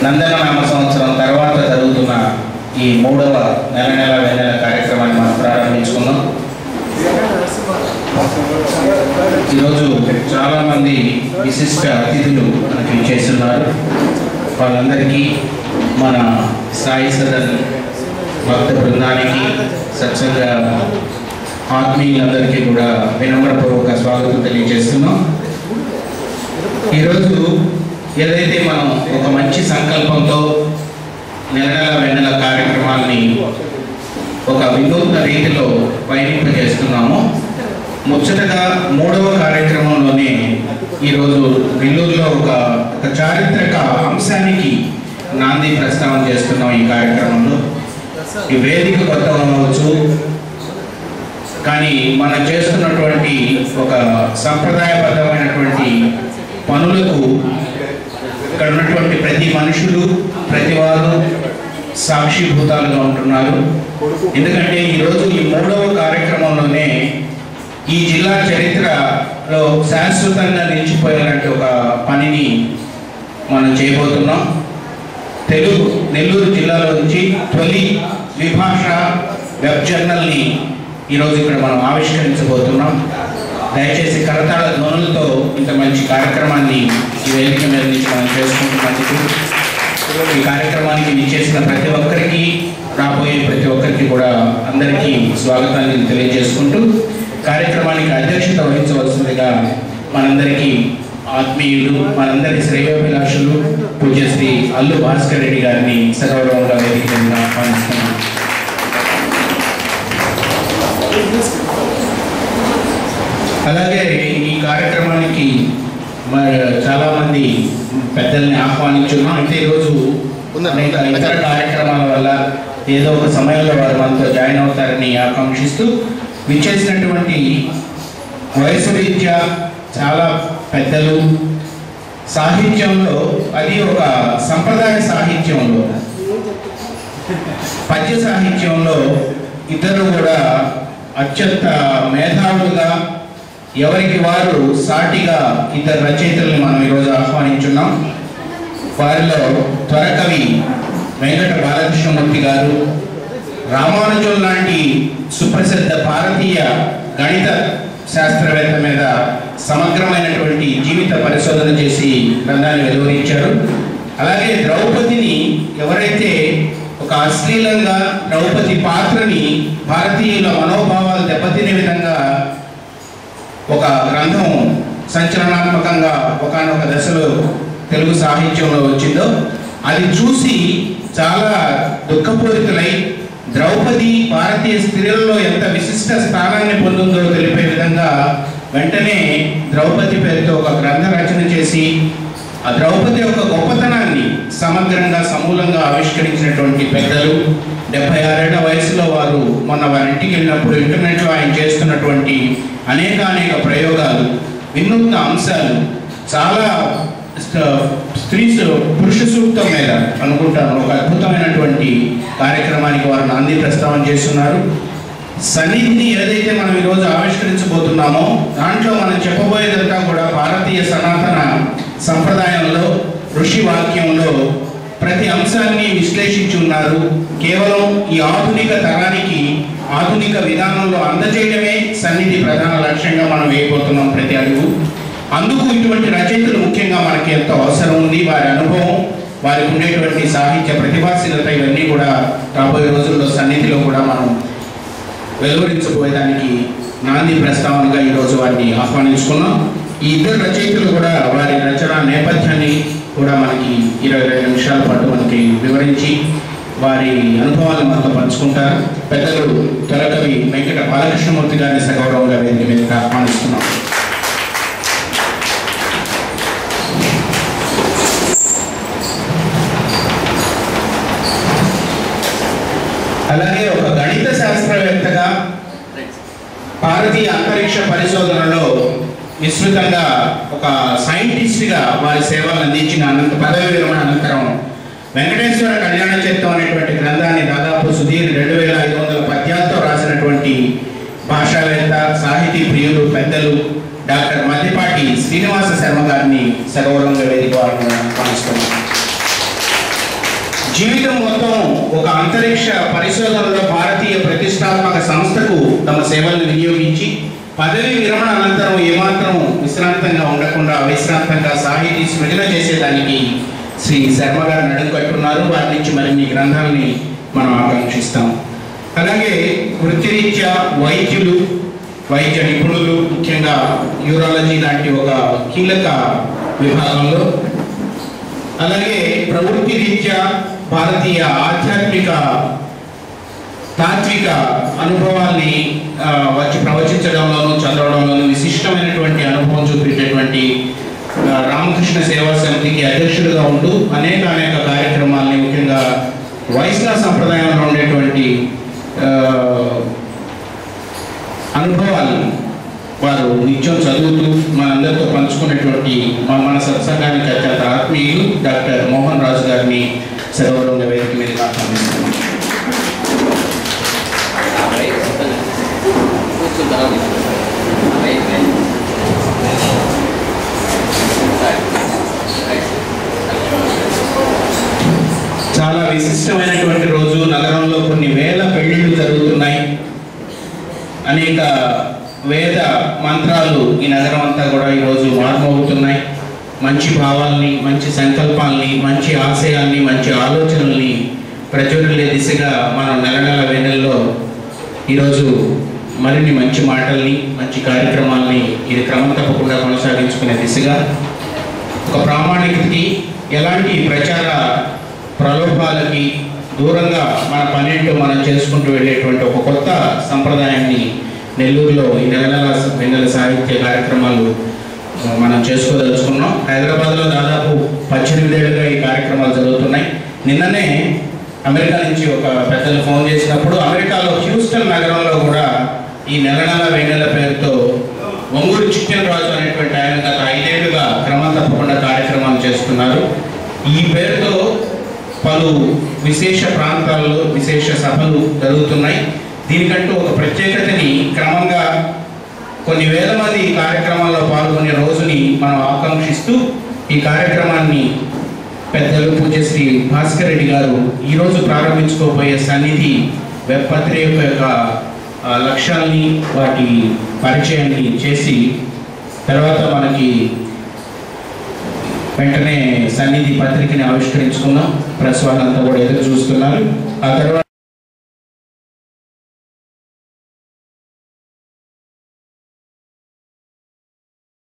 నందననామ సంవత్సరం తర్వాత జరుగుతున్న ఈ 3వ నెల వెన్నెల కార్యక్రమాన్ని మనం ప్రారంభించుకున్నాం. ఈరోజు చాలామంది విశిష్ట అతిథులు మనకి చేస్తున్నారు. వాళ్ళందరికీ మన సాయి సదన్ భక్త బృందానికి సత్సంగ ఆత్మీయులందరికీ కూడా వినమ్రపూర్వక స్వాగతం తెలియజేస్తున్నాం. ఈరోజు ఏదైతే మనం ఒక మంచి సంకల్పంతో నెల వెన్నెల కార్యక్రమాన్ని ఒక వినూత్న రీతిలో పయనింపజేస్తున్నాము. ముచ్చటగా 3వ కార్యక్రమంలోనే ఈరోజు నెల్లూరులో ఒక చారిత్రక అంశానికి నాంది ప్రస్తావన చేస్తున్నాం. ఈ కార్యక్రమంలో ఈ వేదిక కొత్త అవ్వచ్చు, కానీ మనం చేస్తున్నటువంటి ఒక సంప్రదాయబద్ధమైనటువంటి పనులకు ఇక్కడ ఉన్నటువంటి ప్రతి మనుషులు ప్రతి వారు సాక్షిభూతాలుగా ఉంటున్నారు. ఎందుకంటే ఈరోజు ఈ 3వ కార్యక్రమంలోనే ఈ జిల్లా చరిత్రలో శాశ్వతంగా నిలిచిపోయేలాంటి ఒక పనిని మనం చేయబోతున్నాం. నెల్లూరు జిల్లాలో నుంచి తొలి ద్విభాష వెబ్ జర్నల్ని ఈరోజు ఇక్కడ మనం ఆవిష్కరించబోతున్నాం. దయచేసి కరతాళ ధ్వనులతో ఇంత మంచి కార్యక్రమాన్ని ఈ వేదిక మీద నుంచి మనం చేసుకుంటున్నందుకు ఈ కార్యక్రమానికి విచ్చేసిన ప్రతి ఒక్కరికి, రాబోయే ప్రతి ఒక్కరికి కూడా అందరికీ స్వాగతాన్ని తెలియజేసుకుంటూ కార్యక్రమానికి అధ్యక్షత వహించవలసిందిగా మనందరికీ ఆత్మీయులు, మనందరి శ్రేయోభిలాషులు పూజ్యశ్రీ అల్లు భాస్కర్ రెడ్డి గారిని సగౌరవంగా వేదిక మీద ఆహ్వానిస్తున్నాం. అలాగే ఈ కార్యక్రమానికి చాలామంది పెద్దల్ని ఆహ్వానించున్నాం. అయితే ఈరోజు ఇతర కార్యక్రమాల వల్ల ఏదో ఒక సమయంలో వారు మనతో జాయిన్ అవుతారని ఆకాంక్షిస్తూ విచ్చేసినటువంటి వయసు రీత్యా చాలా పెద్దలు, సాహిత్యంలో అది ఒక సంప్రదాయ సాహిత్యంలో, పద్య సాహిత్యంలో ఇద్దరు కూడా అత్యంత మేధావులుగా, ఎవరికి వారు సాటిగా ఇద్దరు రచయితల్ని మనం ఈరోజు ఆహ్వానించున్నాం. వారిలో త్వరకవి వెంకట బాలకృష్ణమూర్తి గారు, రామానుజం లాంటి సుప్రసిద్ధ భారతీయ గణిత శాస్త్రవేత్త మీద సమగ్రమైనటువంటి జీవిత పరిశోధన చేసి గ్రంథాన్ని వెలువరించారు. అలాగే ద్రౌపదిని ఎవరైతే ఒక అశ్లీలంగా ద్రౌపది పాత్రని భారతీయుల మనోభావాలు దెబ్బతినే విధంగా ఒక గ్రంథం సంచలనాత్మకంగా ఒకానొక దశలో తెలుగు సాహిత్యంలో వచ్చిందో అది చూసి చాలా దుఃఖపూరితులై ద్రౌపది భారతీయ స్త్రీలలో ఎంత విశిష్ట స్థానాన్ని పొందుందో తెలిపే విధంగా వెంటనే ద్రౌపది పేరుతో ఒక గ్రంథ రచన చేసి ఆ ద్రౌపది యొక్క గొప్పతనాన్ని సమగ్రంగా సమూలంగా ఆవిష్కరించినటువంటి పెద్దలు. 76 వయసులో వారు మొన్న వారి ఇంటికి వెళ్ళినప్పుడు ఇంటర్నెట్లో ఆయన చేస్తున్నటువంటి అనేక ప్రయోగాలు, వినూత్న అంశాలు, చాలా పురుష సూక్తం మీద అనుకుంటాను ఒక అద్భుతమైనటువంటి కార్యక్రమానికి వారు నాంది ప్రస్తావన చేస్తున్నారు. సన్నిధిని ఏదైతే మనం ఈరోజు ఆవిష్కరించబోతున్నామో దాంట్లో మనం చెప్పబోయేదంతా కూడా భారతీయ సనాతన సంప్రదాయంలో, ఋషి వాక్యంలో ప్రతి అంశాన్ని విశ్లేషించి ఉన్నారు. కేవలం ఈ ఆధునిక తరానికి ఆధునిక విధానంలో అందజేయడమే సన్నిధి ప్రధాన లక్ష్యంగా మనం వేయబోతున్నాం ప్రతి అడుగు. అందుకు ఇటువంటి రచయితలు ముఖ్యంగా మనకి ఎంతో అవసరం ఉంది. వారి అనుభవం, వారికి ఉండేటువంటి సాహిత్య ప్రతిభాశీలత ఇవన్నీ కూడా రాబోయే రోజుల్లో సన్నిధిలో కూడా మనం వెలువరించబోయేదానికి నాంది ప్రస్తావనగా ఈరోజు వారిని ఆహ్వానించుకున్నాం. ఈ ఇద్దరు రచయితలు కూడా వారి రచన నేపథ్యాన్ని కూడా మనకి 22 నిమిషాల పాటు మనకి వివరించి వారి అనుభవాలను మనతో పంచుకుంటారు. పెద్దలు త్వరకవి వెంకట బాలకృష్ణమూర్తి గారిని సగౌరవంగా వేదిక మీదకి ఆహ్వానిస్తున్నాం. అలాగే ఒక గణిత శాస్త్రవేత్తగా, భారతీయ అంతరిక్ష పరిశోధనలో విస్తృతంగా ఒక సైంటిస్ట్గా వారి సేవలు అందించిన పదవి విరమణ అనంతరం వెంకటేశ్వర కళ్యాణ చరిత్రం అనేటువంటి గ్రంథాన్ని దాదాపు సుదీర్ 2500 పద్యాలతో రాసినటువంటి భాషావేత్త, సాహితీ ప్రియులు, పెద్దలు డాక్టర్ మద్దిపాటి శ్రీనివాస శర్మ గారిని సగౌరవంగా వేదిక ఆహ్వానిస్తున్నాం. జీవితం మొత్తం ఒక అంతరిక్ష పరిశోధనలో భారతీయ ప్రతిష్టాత్మక సంస్థకు తమ సేవలను వినియోగించి పదవి విరమణ అనంతరం ఏమాత్రం విశ్రాంతంగా ఉండకుండా అవిశ్రాంతంగా సాహితీ సృజన చేసేదానికి శ్రీ శర్మ గారు నడుం కట్టున్నారు. వారి నుంచి మరిన్ని గ్రంథాలని మనం ఆకాంక్షిస్తాం. అలాగే వృత్తిరీత్యా వైద్యులు, వైద్య నిపుణులు, ముఖ్యంగా యూరాలజీ లాంటి ఒక కీలక విభాగంలో, అలాగే ప్రవృత్తి రీత్యా భారతీయ ఆధ్యాత్మిక తాత్విక అనుభవాల్ని వచ్చి ప్రవచించడంలోనూ చదవడంలోనూ విశిష్టమైనటువంటి అనుభవం చూపించేటువంటి రామకృష్ణ సేవా సమితికి అధ్యక్షుడిగా ఉంటూ అనేక కార్యక్రమాలని, ముఖ్యంగా వైష్ణవ సంప్రదాయంలో ఉండేటువంటి అనుభవాలను వారు నిత్యం చదువుతూ మనందరితో పంచుకునేటువంటి మన సత్సంగానికి అత్యంత ఆత్మీయులు డాక్టర్ మోహన్ రాజు గారిని సర్వరంగ వేదిక మీద ఆహ్వానిస్తున్నాం. చాలా విశిష్టమైనటువంటి రోజు. నగరంలో కొన్ని వేల పెళ్లిళ్ళు జరుగుతున్నాయి. అనేక వేద మంత్రాలు ఈ నగరం అంతా కూడా ఈరోజు మార్మవుతున్నాయి. మంచి భావాల్ని, మంచి సంకల్పాల్ని, మంచి ఆశయాల్ని, మంచి ఆలోచనల్ని ప్రచురించే దిశగా మనం నెల వేనల్లో ఈరోజు మరిన్ని మంచి మాటల్ని, మంచి కార్యక్రమాల్ని ఇది క్రమం తప్పకుండా కొనసాగించుకునే దిశగా ఒక ప్రామాణికతకి, ఎలాంటి ప్రచార ప్రలోభాలకి దూరంగా మన పన్నెండు మనం చేసుకుంటూ వెళ్ళేటువంటి ఒక కొత్త సంప్రదాయాన్ని నెల్లూరులో ఈ నెల సాహిత్య కార్యక్రమాలు మనం చేసుకోదలుచుకున్నాం. హైదరాబాద్లో దాదాపు 18 ఏళ్ళుగా ఈ కార్యక్రమాలు జరుగుతున్నాయి. నిన్ననే అమెరికా నుంచి ఒక పెద్దలు ఫోన్ చేసినప్పుడు అమెరికాలో హ్యూస్టన్ నగరంలో కూడా ఈ నెల పేరుతో ఒంగూరు చిట్టెనరాజు అనేటువంటి ఆయన గత 5 ఏళ్ళుగా క్రమం తప్పకుండా కార్యక్రమాలు చేస్తున్నారు. ఈ పేరుతో పలు విశేష ప్రాంతాల్లో విశేష సభలు జరుగుతున్నాయి. దీనికంటూ ఒక ప్రత్యేకతని క్రమంగా కొన్ని వేల మంది ఈ కార్యక్రమాల్లో పాల్గొనే రోజుని మనం ఆకాంక్షిస్తూ ఈ కార్యక్రమాన్ని పెద్దలు పూజ్యశ్రీ భాస్కర్ రెడ్డి గారు ఈరోజు ప్రారంభించుకోబోయే సన్నిధి వెబ్ పత్రిక యొక్క లక్ష్యాల్ని, వాటి పరిచయాన్ని చేసి తర్వాత మనకి వెంటనే సన్నిధి పత్రికని ఆవిష్కరించుకున్నాం. ప్రెస్ వాళ్ళంతా కూడా ఎదురు చూస్తున్నారు. ఆ తర్వాత